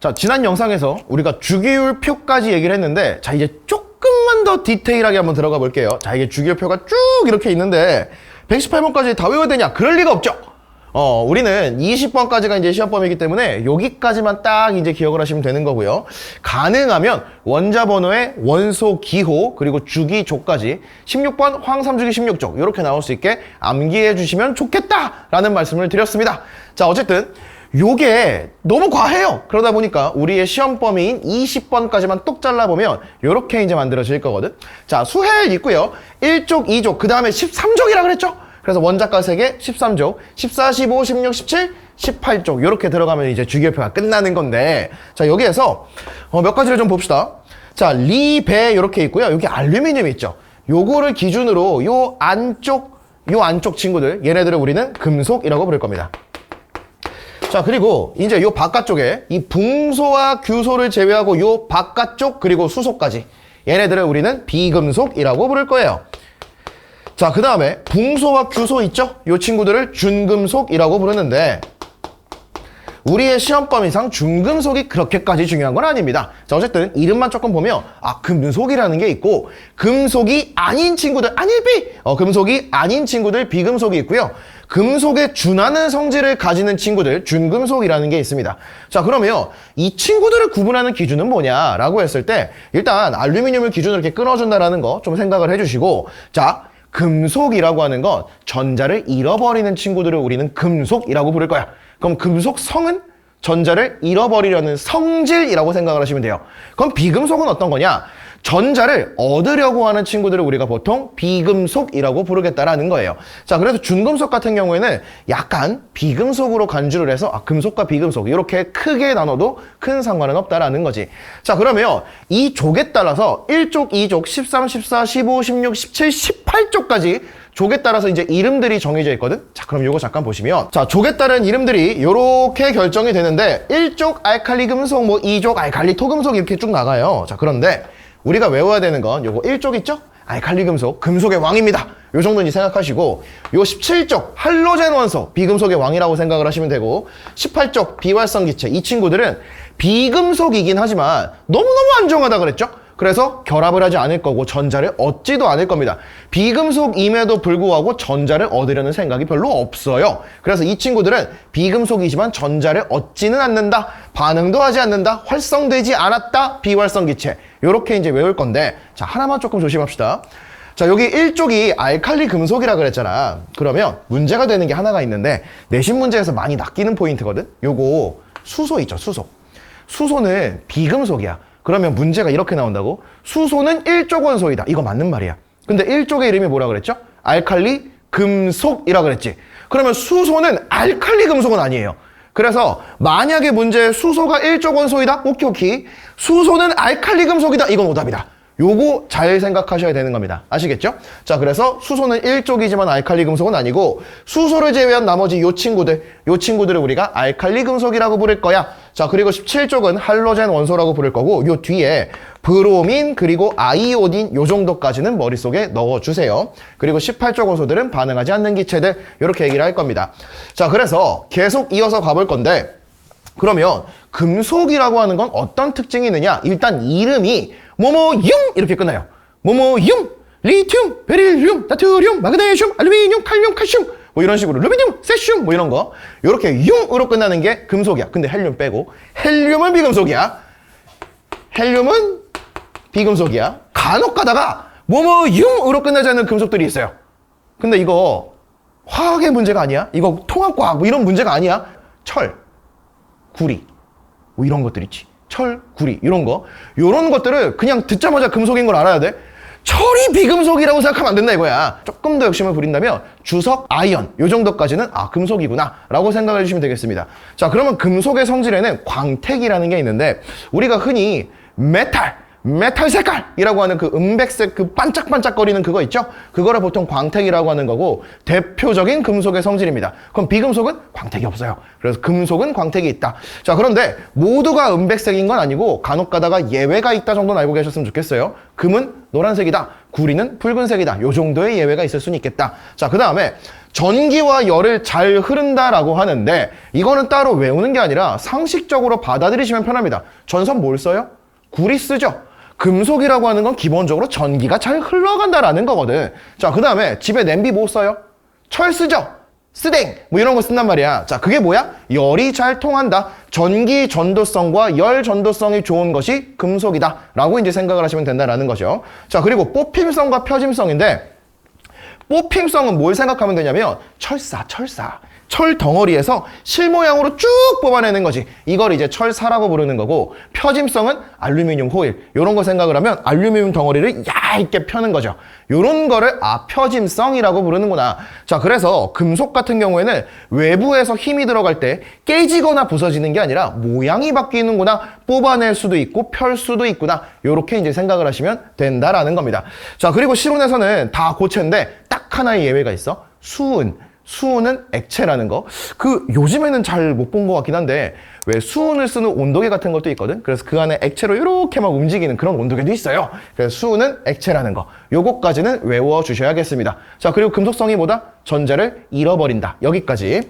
자, 지난 영상에서 우리가 주기율표까지 얘기를 했는데, 자, 이제 조금만 더 디테일하게 한번 들어가 볼게요. 자, 이게 주기율표가 쭉 이렇게 있는데 118번까지 다 외워야 되냐? 그럴 리가 없죠. 우리는 20번까지가 이제 시험범위이기 때문에 여기까지만 딱 이제 기억을 하시면 되는 거고요. 가능하면 원자 번호의 원소 기호 그리고 주기조까지 16번 황삼주기 16쪽 이렇게 나올 수 있게 암기해 주시면 좋겠다라는 말씀을 드렸습니다. 자, 어쨌든 요게 너무 과해요. 그러다 보니까 우리의 시험 범위인 20번까지만 뚝 잘라보면 요렇게 이제 만들어질 거거든. 자, 수헬 있고요. 1족, 2족, 그 다음에 13족이라 그랬죠? 그래서 원자가 3개, 13족, 14, 15, 16, 17, 18족 요렇게 들어가면 이제 주기율표가 끝나는 건데, 자, 여기에서 몇 가지를 좀 봅시다. 자, 리배 요렇게 있고요. 여기 알루미늄 있죠? 요거를 기준으로 요 안쪽 친구들, 얘네들을 우리는 금속이라고 부를 겁니다. 자, 그리고 이제 요 바깥쪽에 이 붕소와 규소를 제외하고 요 바깥쪽 그리고 수소까지 얘네들을 우리는 비금속이라고 부를 거예요. 자, 그 다음에 붕소와 규소 있죠? 요 친구들을 준금속이라고 부르는데 우리의 시험 범위상 준금속이 그렇게까지 중요한 건 아닙니다. 자, 어쨌든 이름만 조금 보면 금속이라는 게 있고 금속이 아닌 친구들 금속이 아닌 친구들 비금속이 있고요. 금속에 준하는 성질을 가지는 친구들 준금속이라는 게 있습니다. 자, 그러면 이 친구들을 구분하는 기준은 뭐냐라고 했을 때 일단 알루미늄을 기준으로 이렇게 끊어준다라는 거 좀 생각을 해주시고, 자, 금속이라고 하는 건 전자를 잃어버리는 친구들을 우리는 금속이라고 부를 거야. 그럼 금속성은 전자를 잃어버리려는 성질이라고 생각을 하시면 돼요. 그럼 비금속은 어떤 거냐? 전자를 얻으려고 하는 친구들을 우리가 보통 비금속이라고 부르겠다라는 거예요. 자, 그래서 준금속 같은 경우에는 약간 비금속으로 간주를 해서 금속과 비금속 이렇게 크게 나눠도 큰 상관은 없다라는 거지. 자, 그러면 이 족에 따라서 1족, 2족, 13, 14, 15, 16, 17, 18족까지 족에 따라서 이제 이름들이 정해져 있거든? 자, 그럼 요거 잠깐 보시면, 자, 족에 따른 이름들이 요렇게 결정이 되는데 1족 알칼리 금속, 2족 알칼리 토금속 이렇게 쭉 나가요. 자, 그런데 우리가 외워야 되는 건 요거 1족 있죠? 알칼리 금속, 금속의 왕입니다. 요 정도는 생각하시고, 요 17족 할로젠 원소, 비금속의 왕이라고 생각을 하시면 되고, 18족 비활성 기체, 이 친구들은 비금속이긴 하지만 너무너무 안정하다 그랬죠? 그래서 결합을 하지 않을 거고 전자를 얻지도 않을 겁니다. 비금속임에도 불구하고 전자를 얻으려는 생각이 별로 없어요. 그래서 이 친구들은 비금속이지만 전자를 얻지는 않는다, 반응도 하지 않는다, 활성되지 않았다, 비활성 기체. 요렇게 이제 외울 건데, 자, 하나만 조금 조심합시다. 자, 여기 1쪽이 알칼리 금속이라 그랬잖아. 그러면 문제가 되는 게 하나가 있는데 내신 문제에서 많이 낚이는 포인트거든. 요거 수소 있죠, 수소. 수소는 비금속이야. 그러면 문제가 이렇게 나온다고? 수소는 1족 원소이다. 이거 맞는 말이야. 근데 1족의 이름이 뭐라 그랬죠? 알칼리 금속이라 그랬지. 그러면 수소는 알칼리 금속은 아니에요. 그래서 만약에 문제에 수소가 1족 원소이다? 오케이. 수소는 알칼리 금속이다. 이건 오답이다. 요거 잘 생각하셔야 되는 겁니다. 아시겠죠? 자, 그래서 수소는 1족이지만 알칼리 금속은 아니고 수소를 제외한 나머지 요 친구들을 우리가 알칼리 금속이라고 부를 거야. 자, 그리고 17족은 할로젠 원소라고 부를 거고, 요 뒤에 브로민 그리고 아이오딘 요 정도까지는 머릿속에 넣어주세요. 그리고 18족 원소들은 반응하지 않는 기체들 이렇게 얘기를 할 겁니다. 자, 그래서 계속 이어서 가볼 건데, 그러면 금속이라고 하는 건 어떤 특징이 있느냐? 일단 이름이 뭐뭐융 이렇게 끝나요. 뭐뭐융, 리튬, 베릴륨, 나트륨, 마그네슘, 알루미늄, 칼륨, 칼슘 뭐 이런 식으로 루비늄, 세슘 뭐 이런 거 이렇게 융으로 끝나는 게 금속이야. 근데 헬륨 빼고 헬륨은 비금속이야. 헬륨은 비금속이야. 간혹 가다가 뭐뭐융으로 끝나지 않는 금속들이 있어요. 근데 이거 화학의 문제가 아니야. 이거 통합과학 뭐 이런 문제가 아니야. 철, 구리 뭐 이런 것들 있지. 철, 구리 이런 거, 요런 것들을 그냥 듣자마자 금속인 걸 알아야 돼. 철이 비금속이라고 생각하면 안 된다 이거야. 조금 더 욕심을 부린다면 주석, 아이언 요 정도까지는 금속이구나 라고 생각을 해주시면 되겠습니다. 자, 그러면 금속의 성질에는 광택이라는 게 있는데 우리가 흔히 메탈 색깔이라고 하는 그 은백색 그 반짝반짝거리는 그거 있죠? 그거를 보통 광택이라고 하는 거고 대표적인 금속의 성질입니다. 그럼 비금속은 광택이 없어요. 그래서 금속은 광택이 있다. 자, 그런데 모두가 은백색인 건 아니고 간혹 가다가 예외가 있다 정도는 알고 계셨으면 좋겠어요. 금은 노란색이다. 구리는 붉은색이다. 요 정도의 예외가 있을 수는 있겠다. 자, 그 다음에 전기와 열을 잘 흐른다라고 하는데 이거는 따로 외우는 게 아니라 상식적으로 받아들이시면 편합니다. 전선 뭘 써요? 구리 쓰죠. 금속이라고 하는 건 기본적으로 전기가 잘 흘러간다라는 거거든. 자, 그 다음에 집에 냄비 뭐 써요? 철 쓰죠. 스댕 뭐 이런 거 쓴단 말이야. 자, 그게 뭐야? 열이 잘 통한다. 전기 전도성과 열 전도성이 좋은 것이 금속이다 라고 이제 생각을 하시면 된다라는 거죠. 자, 그리고 뽑힘성과 표짐성인데 뽑힘성은 뭘 생각하면 되냐면 철사 철 덩어리에서 실 모양으로 쭉 뽑아내는 거지. 이걸 이제 철사라고 부르는 거고, 표짐성은 알루미늄 호일 이런 거 생각을 하면 알루미늄 덩어리를 얇게 펴는 거죠. 요런 거를 표짐성이라고 부르는구나. 자, 그래서 금속 같은 경우에는 외부에서 힘이 들어갈 때 깨지거나 부서지는 게 아니라 모양이 바뀌는구나, 뽑아낼 수도 있고 펼 수도 있구나, 요렇게 이제 생각을 하시면 된다라는 겁니다. 자, 그리고 실온에서는 다 고체인데 딱 하나의 예외가 있어. 수은은 액체라는 거. 요즘에는 잘 못 본 것 같긴 한데 왜 수은을 쓰는 온도계 같은 것도 있거든. 그래서 그 안에 액체로 이렇게 막 움직이는 그런 온도계도 있어요. 그래서 수은은 액체라는 거, 요거까지는 외워 주셔야겠습니다. 자, 그리고 금속성이 뭐다? 전자를 잃어버린다. 여기까지.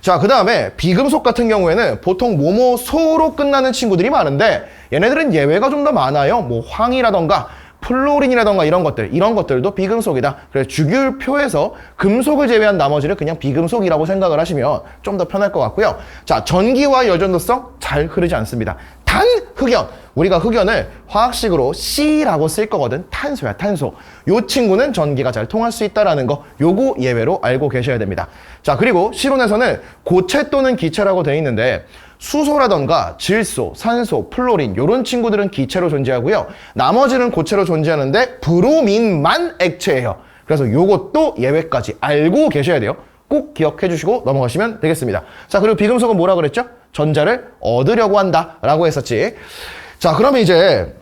자, 그 다음에 비금속 같은 경우에는 보통 뭐뭐소로 끝나는 친구들이 많은데 얘네들은 예외가 좀 더 많아요. 뭐 황이라던가 플로린이라던가 이런 것들도 비금속이다. 그래서 주기율표에서 금속을 제외한 나머지를 그냥 비금속이라고 생각을 하시면 좀 더 편할 것 같고요. 자, 전기와 열전도성 잘 흐르지 않습니다. 단 흑연, 우리가 흑연을 화학식으로 C라고 쓸 거거든. 탄소야, 탄소. 요 친구는 전기가 잘 통할 수 있다라는 거, 요거 예외로 알고 계셔야 됩니다. 자, 그리고 실온에서는 고체 또는 기체라고 되어 있는데 수소라던가 질소, 산소, 플로린 요런 친구들은 기체로 존재하고요. 나머지는 고체로 존재하는데 브로민만 액체예요. 그래서 요것도 예외까지 알고 계셔야 돼요. 꼭 기억해 주시고 넘어가시면 되겠습니다. 자, 그리고 비금속은 뭐라 그랬죠? 전자를 얻으려고 한다 라고 했었지. 자, 그러면 이제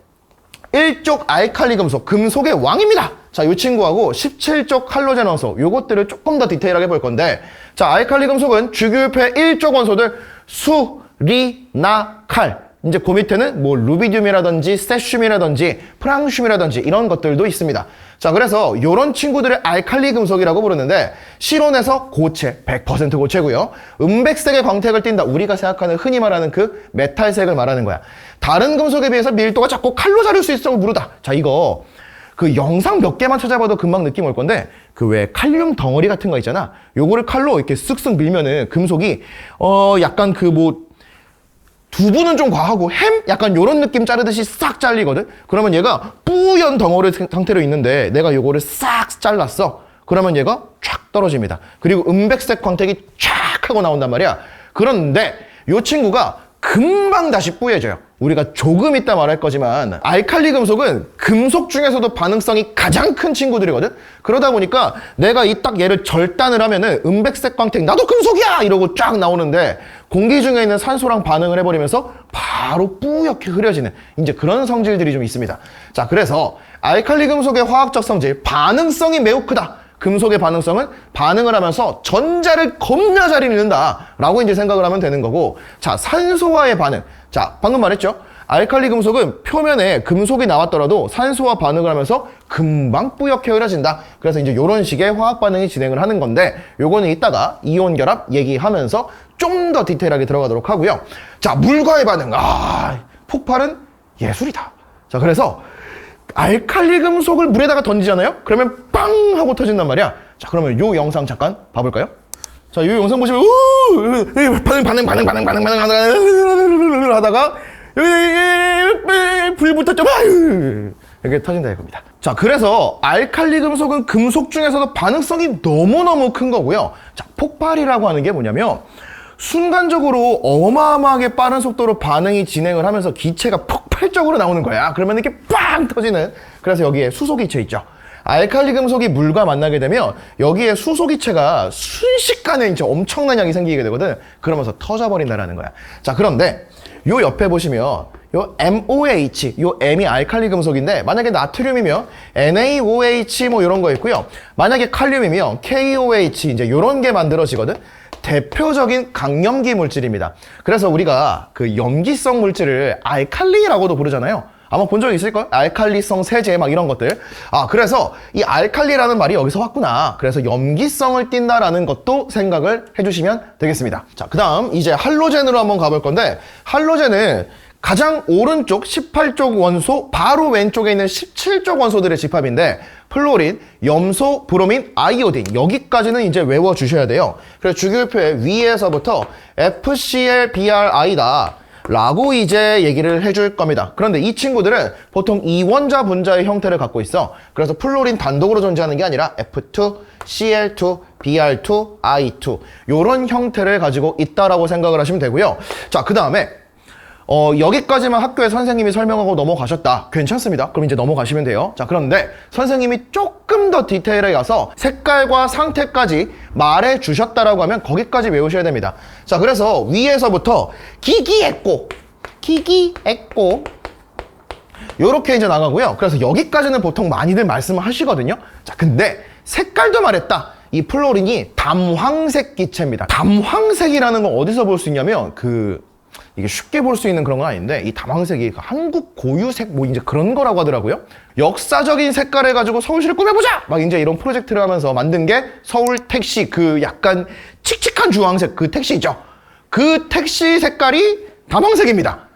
1쪽 알칼리 금속, 금속의 왕입니다. 자, 이 친구하고 17쪽 할로젠 원소, 요것들을 조금 더 디테일하게 볼 건데, 자, 알칼리 금속은 주기율표의 1쪽 원소들 수, 리, 나, 칼. 이제 그 밑에는 뭐 루비듐이라든지 세슘이라든지 프랑슘이라든지 이런 것들도 있습니다. 자, 그래서 요런 친구들을 알칼리 금속이라고 부르는데 실온에서 고체, 100% 고체고요. 은백색의 광택을 띈다. 우리가 생각하는 흔히 말하는 그 메탈색을 말하는 거야. 다른 금속에 비해서 밀도가 작고 칼로 자를 수 있어 무르다. 자, 이거 영상 몇 개만 찾아봐도 금방 느낌 올 건데 왜 칼륨 덩어리 같은 거 있잖아. 요거를 칼로 이렇게 쓱쓱 밀면은 금속이 약간 두부는 좀 과하고 햄? 약간 요런 느낌 자르듯이 싹 잘리거든? 그러면 얘가 뿌연 덩어리 상태로 있는데 내가 요거를 싹 잘랐어. 그러면 얘가 쫙 떨어집니다. 그리고 은백색 광택이 쫙 하고 나온단 말이야. 그런데 요 친구가 금방 다시 뿌얘져요. 우리가 조금 이따 말할 거지만 알칼리 금속은 금속 중에서도 반응성이 가장 큰 친구들이거든. 그러다 보니까 내가 딱 얘를 절단을 하면은 은백색 광택 나도 금속이야 이러고 쫙 나오는데 공기 중에 있는 산소랑 반응을 해버리면서 바로 뿌옇게 흐려지는 이제 그런 성질들이 좀 있습니다. 자, 그래서 알칼리 금속의 화학적 성질, 반응성이 매우 크다. 금속의 반응성은 반응을 하면서 전자를 겁나 잘 잃는다 라고 이제 생각을 하면 되는 거고, 자, 산소와의 반응. 자, 방금 말했죠? 알칼리 금속은 표면에 금속이 나왔더라도 산소와 반응을 하면서 금방 뿌옇게 흐려진다. 그래서 이제 이런 식의 화학 반응이 진행을 하는 건데 요거는 이따가 이온 결합 얘기하면서 좀 더 디테일하게 들어가도록 하고요. 자, 물과의 반응. 폭발은 예술이다. 자, 그래서 알칼리 금속을 물에다가 던지잖아요? 그러면 빵 하고 터진단 말이야. 자, 그러면 요 영상 잠깐 봐볼까요? 자, 요 영상 보시면 반응 하다가 불 붙었죠? 이렇게 터진다 이겁니다. 자, 그래서 알칼리 금속은 금속 중에서도 반응성이 너무너무 큰 거고요. 자, 폭발이라고 하는 게 뭐냐면 순간적으로 어마어마하게 빠른 속도로 반응이 진행을 하면서 기체가 폭발적으로 나오는 거야. 그러면 이렇게 빵 터지는. 그래서 여기에 수소기체 있죠. 알칼리 금속이 물과 만나게 되면 여기에 수소기체가 순식간에 이제 엄청난 양이 생기게 되거든. 그러면서 터져버린다라는 거야. 자, 그런데 요 옆에 보시면 요 MOH, 요 M이 알칼리 금속인데 만약에 나트륨이면 NaOH 뭐 이런 거 있고요. 만약에 칼륨이면 KOH 이제 요런 게 만들어지거든. 대표적인 강염기 물질입니다. 그래서 우리가 그 염기성 물질을 알칼리라고도 부르잖아요. 아마 본 적 있을걸? 알칼리성 세제 막 이런 것들. 그래서 이 알칼리라는 말이 여기서 왔구나. 그래서 염기성을 띈다라는 것도 생각을 해주시면 되겠습니다. 자, 그 다음 이제 할로젠으로 한번 가볼 건데, 할로젠은 가장 오른쪽 18쪽 원소 바로 왼쪽에 있는 17쪽 원소들의 집합인데, 플로린, 염소, 브로민, 아이오딘, 여기까지는 이제 외워주셔야 돼요. 그래서 주기율표의 위에서부터 FClBrI다 라고 이제 얘기를 해줄 겁니다. 그런데 이 친구들은 보통 이원자 분자의 형태를 갖고 있어. 그래서 플로린 단독으로 존재하는 게 아니라 F2, Cl2, Br2, I2 요런 형태를 가지고 있다라고 생각을 하시면 되고요. 자, 그 다음에 여기까지만 학교에 선생님이 설명하고 넘어가셨다. 괜찮습니다. 그럼 이제 넘어가시면 돼요. 자, 그런데 선생님이 조금 더 디테일에 가서 색깔과 상태까지 말해 주셨다라고 하면 거기까지 외우셔야 됩니다. 자, 그래서 위에서부터 기기액고 요렇게 이제 나가고요. 그래서 여기까지는 보통 많이들 말씀을 하시거든요. 자, 근데 색깔도 말했다. 이 플로린이 담황색 기체입니다. 담황색이라는 건 어디서 볼 수 있냐면 이게 쉽게 볼 수 있는 그런 건 아닌데, 이 담황색이 한국 고유색 뭐 이제 그런 거라고 하더라고요. 역사적인 색깔을 가지고 서울시를 꾸며보자! 막 이제 이런 프로젝트를 하면서 만든 게 서울 택시 그 약간 칙칙한 주황색 그 택시죠. 그 택시 색깔이 담황색입니다.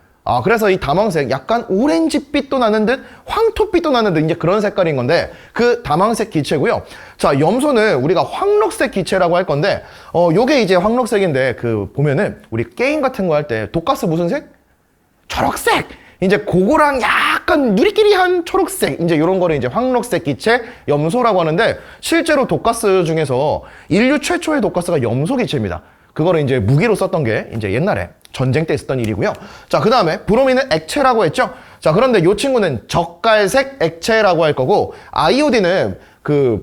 그래서 이 담황색 약간 오렌지빛도 나는 듯 황토빛도 나는 듯 이제 그런 색깔인 건데, 그 담황색 기체고요. 자, 염소는 우리가 황록색 기체라고 할 건데, 요게 이제 황록색인데, 보면은 우리 게임 같은 거 할 때 독가스 무슨 색? 초록색! 이제 그거랑 약간 누리끼리한 초록색, 이제 요런 거를 이제 황록색 기체 염소라고 하는데, 실제로 독가스 중에서 인류 최초의 독가스가 염소 기체입니다. 그거를 이제 무기로 썼던 게 이제 옛날에 전쟁 때 있었던 일이고요. 자, 그 다음에 브로민은 액체라고 했죠. 자, 그런데 이 친구는 젓갈색 액체라고 할 거고, 아이오딘은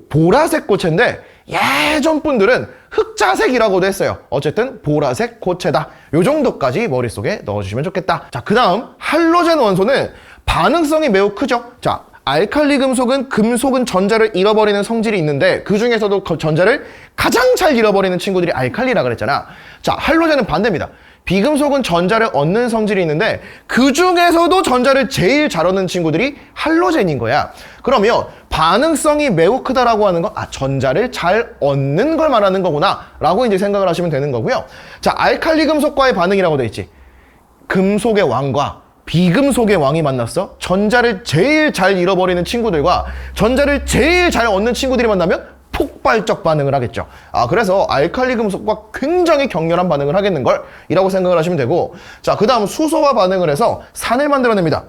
보라색 고체인데 예전 분들은 흑자색이라고도 했어요. 어쨌든 보라색 고체다. 요 정도까지 머릿속에 넣어주시면 좋겠다. 자, 그 다음 할로젠 원소는 반응성이 매우 크죠. 자, 알칼리 금속은 전자를 잃어버리는 성질이 있는데, 그 중에서도 전자를 가장 잘 잃어버리는 친구들이 알칼리라 그랬잖아. 자, 할로젠은 반대입니다. 비금속은 전자를 얻는 성질이 있는데, 그 중에서도 전자를 제일 잘 얻는 친구들이 할로젠인 거야. 그러면 반응성이 매우 크다라고 하는 건 전자를 잘 얻는 걸 말하는 거구나 라고 이제 생각을 하시면 되는 거고요. 자, 알칼리 금속과의 반응이라고 돼 있지. 금속의 왕과 비금속의 왕이 만났어. 전자를 제일 잘 잃어버리는 친구들과 전자를 제일 잘 얻는 친구들이 만나면 폭발적 반응을 하겠죠. 그래서 알칼리 금속과 굉장히 격렬한 반응을 하겠는 걸 이라고 생각을 하시면 되고, 자, 그 다음 수소와 반응을 해서 산을 만들어냅니다.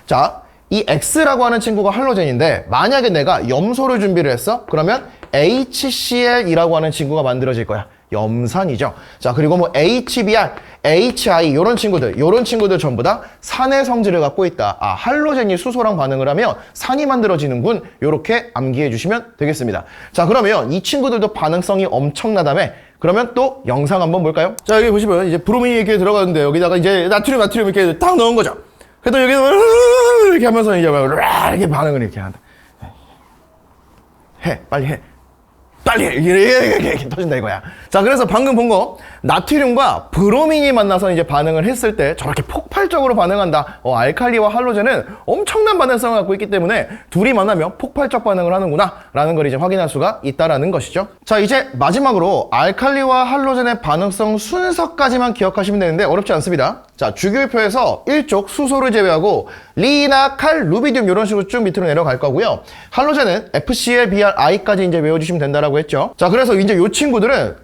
자, 이 X라고 하는 친구가 할로젠인데, 만약에 내가 염소를 준비를 했어? 그러면 HCl이라고 하는 친구가 만들어질 거야. 염산이죠. 자, 그리고 뭐 HBr, HI 요런 친구들 전부 다 산의 성질을 갖고 있다. 할로젠이 수소랑 반응을 하면 산이 만들어지는군. 요렇게 암기해 주시면 되겠습니다. 자, 그러면 이 친구들도 반응성이 엄청나다며. 그러면 또 영상 한번 볼까요? 자, 여기 보시면 이제 브로민이 이렇게 들어가는데, 여기다가 이제 나트륨 이렇게 딱 넣은 거죠. 그래도 여기서 이렇게 하면서 이제 이렇게 반응을 이렇게 한다. 빨리 해. 이렇게 터진다 이거야. 자, 그래서 방금 본 거 나트륨과 브로민이 만나서 이제 반응을 했을 때 저렇게 폭발적으로 반응한다. 알칼리와 할로젠은 엄청난 반응성을 갖고 있기 때문에 둘이 만나면 폭발적 반응을 하는구나 라는 걸 이제 확인할 수가 있다라는 것이죠. 자, 이제 마지막으로 알칼리와 할로젠의 반응성 순서까지만 기억하시면 되는데 어렵지 않습니다. 자, 주기율표에서 1쪽 수소를 제외하고 리나, 칼, 루비듐 이런 식으로 쭉 밑으로 내려갈 거고요. 할로젠은 FClBrI까지 이제 외워주시면 된다라고 했죠. 자, 그래서 이제 이 친구들은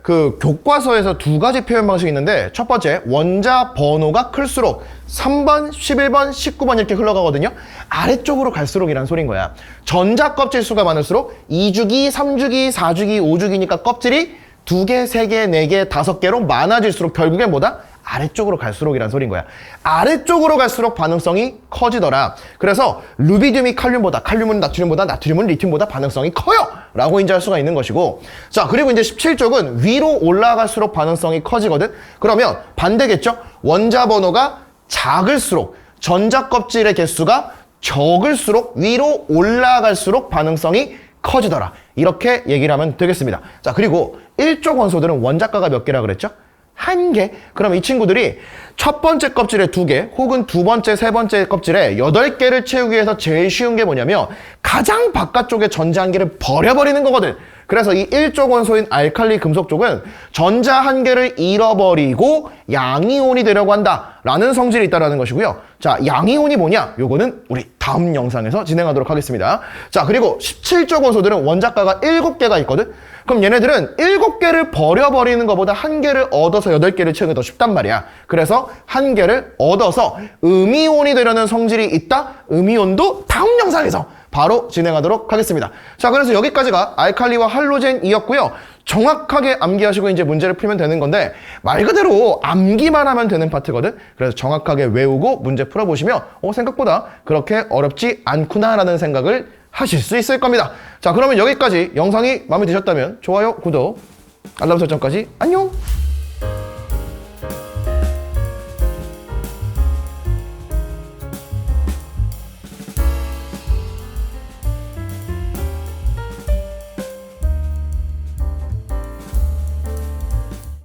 교과서에서 두 가지 표현 방식이 있는데, 첫 번째 원자 번호가 클수록 3번, 11번, 19번 이렇게 흘러가거든요. 아래쪽으로 갈수록이란 소린 거야. 전자 껍질 수가 많을수록 2주기, 3주기, 4주기, 5주기니까 껍질이 2개, 3개, 4개, 5개로 많아질수록 결국엔 뭐다? 아래쪽으로 갈수록이란 소린 거야. 아래쪽으로 갈수록 반응성이 커지더라. 그래서 루비듐이 칼륨보다, 칼륨은 나트륨보다, 나트륨은 리튬보다 반응성이 커요! 라고 이제 할 수가 있는 것이고, 자, 그리고 이제 17쪽은 위로 올라갈수록 반응성이 커지거든? 그러면 반대겠죠? 원자 번호가 작을수록, 전자 껍질의 개수가 적을수록 위로 올라갈수록 반응성이 커지더라. 이렇게 얘기를 하면 되겠습니다. 자, 그리고 1쪽 원소들은 원자가가 몇 개라 그랬죠? 한 개. 그럼 이 친구들이 첫 번째 껍질에 2개 혹은 두 번째, 세 번째 껍질에 8개를 채우기 위해서 제일 쉬운 게 뭐냐면 가장 바깥쪽에 전자 한 개를 버려버리는 거거든. 그래서 이 1족 원소인 알칼리 금속 쪽은 전자 한 개를 잃어버리고 양이온이 되려고 한다라는 성질이 있다는 것이고요. 자, 양이온이 뭐냐? 요거는 우리 다음 영상에서 진행하도록 하겠습니다. 자, 그리고 17족 원소들은 원자가가 7개가 있거든? 그럼 얘네들은 7개를 버려버리는 것보다 한 개를 얻어서 8개를 채우는 게 더 쉽단 말이야. 그래서 한 개를 얻어서 음이온이 되려는 성질이 있다? 음이온도 다음 영상에서 바로 진행하도록 하겠습니다. 자, 그래서 여기까지가 알칼리와 할로젠이었고요. 정확하게 암기하시고 이제 문제를 풀면 되는 건데 말 그대로 암기만 하면 되는 파트거든. 그래서 정확하게 외우고 문제 풀어보시면 생각보다 그렇게 어렵지 않구나라는 생각을 하실 수 있을 겁니다. 자, 그러면 여기까지 영상이 마음에 드셨다면 좋아요, 구독, 알람 설정까지 안녕!